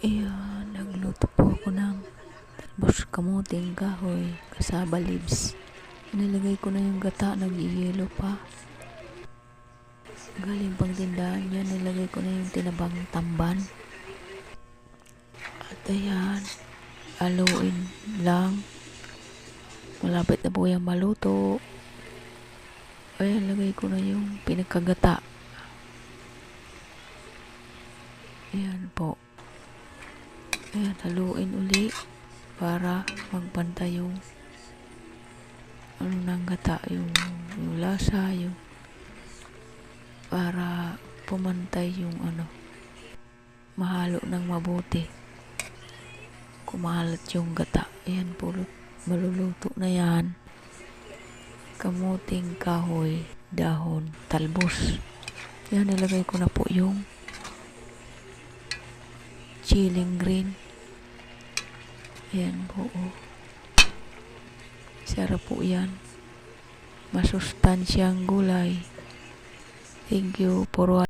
Ayan, nagluto po ako ng talbos kamuting kahoy kasaba leaves. Nilagay ko na yung gata, nag-iiyelo pa. Galing pang tindahan yan, nilagay ko na yung tinabang tamban. At ayan, haluin lang. Malapit na po yung maluto. Ayan, lagay ko na yung pinagkagata. Ayan po. Ayan, haluin uli para magpantay yung ng gata, yung lasa, yung para pumantay yung mahalo ng mabuti. Kumalat yung gata. Ayan po, maluluto na yan. Kamuting kahoy, dahon, talbos. Yan, nilagay ko na po yung chilling green. Ayan po, oh. Sarap po yan. Masustansyang gulay. Thank you for watching.